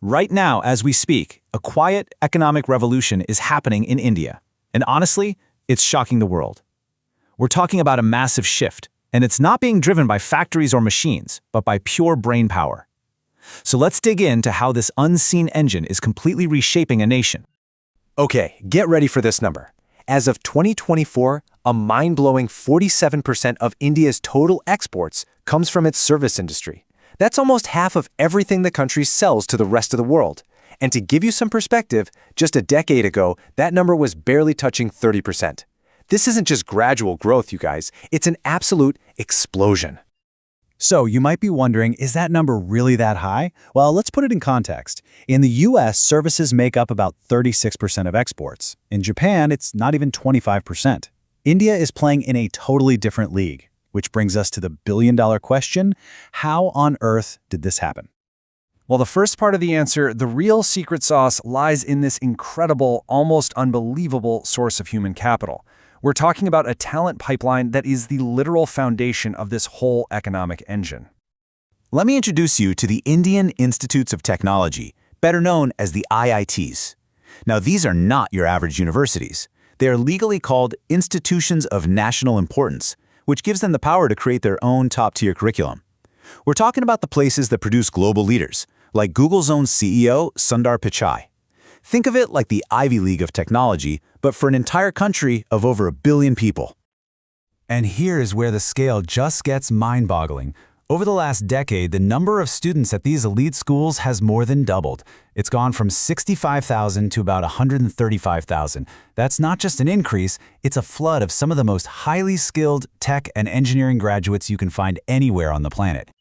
Right now, as we speak, a quiet economic revolution is happening in India. And honestly, it's shocking the world. We're talking about a massive shift, and it's not being driven by factories or machines, but by pure brain power. So let's dig into how this unseen engine is completely reshaping a nation. Okay, get ready for this number. As of 2024, a mind-blowing 47% of India's total exports comes from its service industry. That's almost half of everything the country sells to the rest of the world. And to give you some perspective, just a decade ago, that number was barely touching 30%. This isn't just gradual growth, you guys. It's an absolute explosion. So you might be wondering, is that number really that high? Well, let's put it in context. In the US, services make up about 36% of exports. In Japan, it's not even 25%. India is playing in a totally different league, which brings us to the billion-dollar question: how on earth did this happen? Well, the first part of the answer, the real secret sauce, lies in this incredible, almost unbelievable source of human capital. We're talking about a talent pipeline that is the literal foundation of this whole economic engine. Let me introduce you to the Indian Institutes of Technology, better known as the IITs. Now, these are not your average universities. They are legally called institutions of national importance, which gives them the power to create their own top-tier curriculum. We're talking about the places that produce global leaders, like Google's own CEO, Sundar Pichai. Think of it like the Ivy League of technology, but for an entire country of over 1 billion people. And here is where the scale just gets mind-boggling. Over the last decade, the number of students at these elite schools has more than doubled. It's gone from 65,000 to about 135,000. That's not just an increase, it's a flood of some of the most highly skilled tech and engineering graduates you can find anywhere on the planet.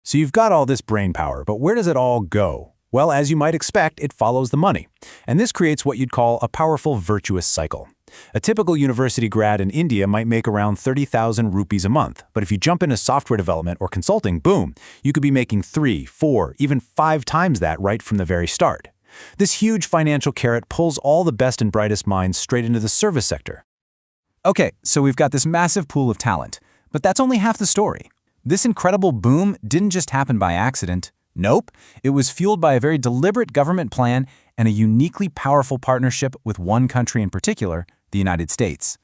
So you've got all this brain power, but where does it all go? Well, as you might expect, it follows the money. And this creates what you'd call a powerful virtuous cycle. A typical university grad in India might make around 30,000 rupees a month, but if you jump into software development or consulting, boom, you could be making 3, 4, even 5 times that right from the very start. This huge financial carrot pulls all the best and brightest minds straight into the service sector. Okay, so we've got this massive pool of talent, but that's only half the story. This incredible boom didn't just happen by accident. Nope, it was fueled by a very deliberate government plan and a uniquely powerful partnership with one country in particular, the United States.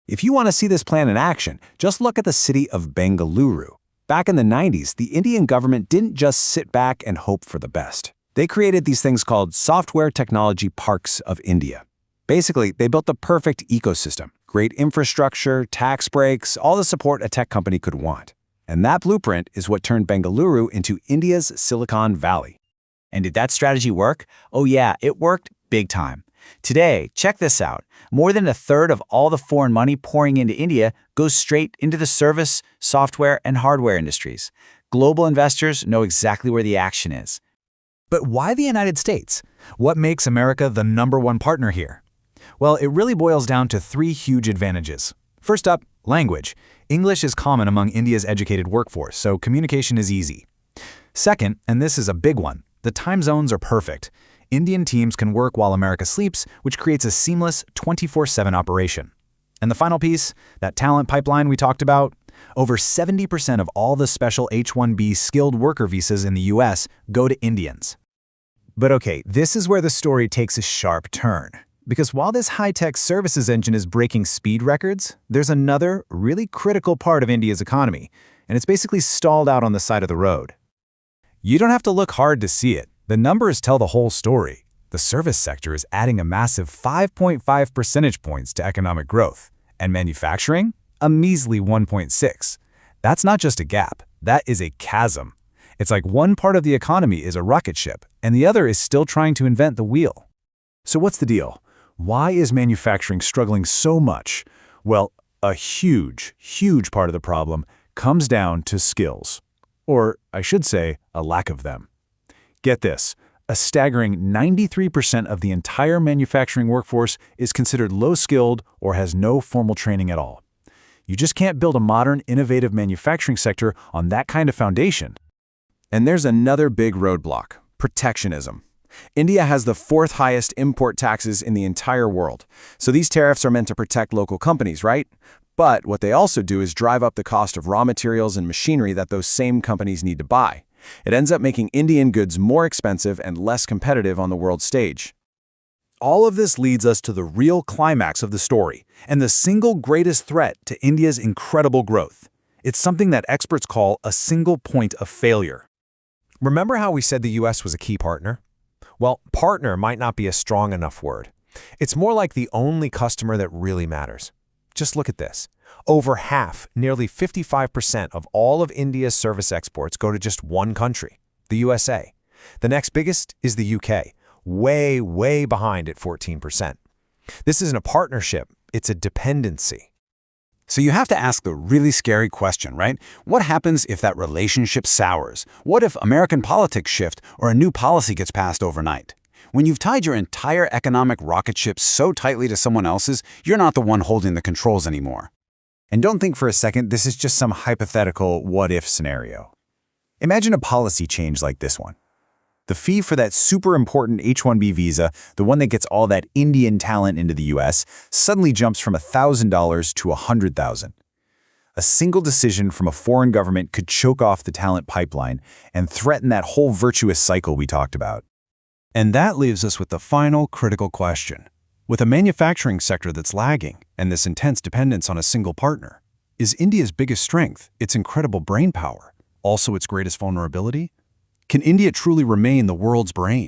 If you want to see this plan in action, just look at the city of Bengaluru. Back in the 90s, the Indian government didn't just sit back and hope for the best. They created these things called Software Technology Parks of India. Basically, they built the perfect ecosystem, great infrastructure, tax breaks, all the support a tech company could want. And that blueprint is what turned Bengaluru into India's Silicon Valley. And did that strategy work? Oh yeah, it worked big time. Today, check this out. More than a third of all the foreign money pouring into India goes straight into the service, software, and hardware industries. Global investors know exactly where the action is. But why the United States? What makes America the #1 partner here? Well, it really boils down to 3 huge advantages. First up, language. English is common among India's educated workforce, so communication is easy. Second, and this is a big one, the time zones are perfect. Indian teams can work while America sleeps, which creates a seamless 24/7 operation. And the final piece, that talent pipeline we talked about, over 70% of all the special H-1B skilled worker visas in the US go to Indians. But okay, this is where the story takes a sharp turn. Because while this high-tech services engine is breaking speed records, there's another really critical part of India's economy, and it's basically stalled out on the side of the road. You don't have to look hard to see it. The numbers tell the whole story. The service sector is adding a massive 5.5 percentage points to economic growth, and manufacturing, a measly 1.6. That's not just a gap, that is a chasm. It's like one part of the economy is a rocket ship, and the other is still trying to invent the wheel. So what's the deal? Why is manufacturing struggling so much? Well, a huge, huge part of the problem comes down to skills. Or, I should say, a lack of them. Get this, a staggering 93% of the entire manufacturing workforce is considered low-skilled or has no formal training at all. You just can't build a modern, innovative manufacturing sector on that kind of foundation. And there's another big roadblock, protectionism. India has the 4th highest import taxes in the entire world. So these tariffs are meant to protect local companies, right? But what they also do is drive up the cost of raw materials and machinery that those same companies need to buy. It ends up making Indian goods more expensive and less competitive on the world stage. All of this leads us to the real climax of the story, and the single greatest threat to India's incredible growth. It's something that experts call a single point of failure. Remember how we said the U.S. was a key partner? Well, partner might not be a strong enough word. It's more like the only customer that really matters. Just look at this. Over half, nearly 55% of all of India's service exports go to just one country, the USA. The next biggest is the UK, way, way behind at 14%. This isn't a partnership, it's a dependency. So you have to ask the really scary question, right? What happens if that relationship sours? What if American politics shift or a new policy gets passed overnight? When you've tied your entire economic rocket ship so tightly to someone else's, you're not the one holding the controls anymore. And don't think for a second this is just some hypothetical what-if scenario. Imagine a policy change like this one. The fee for that super important H-1B visa, the one that gets all that Indian talent into the US, suddenly jumps from $1,000 to $100,000. A single decision from a foreign government could choke off the talent pipeline and threaten that whole virtuous cycle we talked about. And that leaves us with the final critical question. With a manufacturing sector that's lagging and this intense dependence on a single partner, is India's biggest strength its incredible brain power, also its greatest vulnerability? Can India truly remain the world's brain?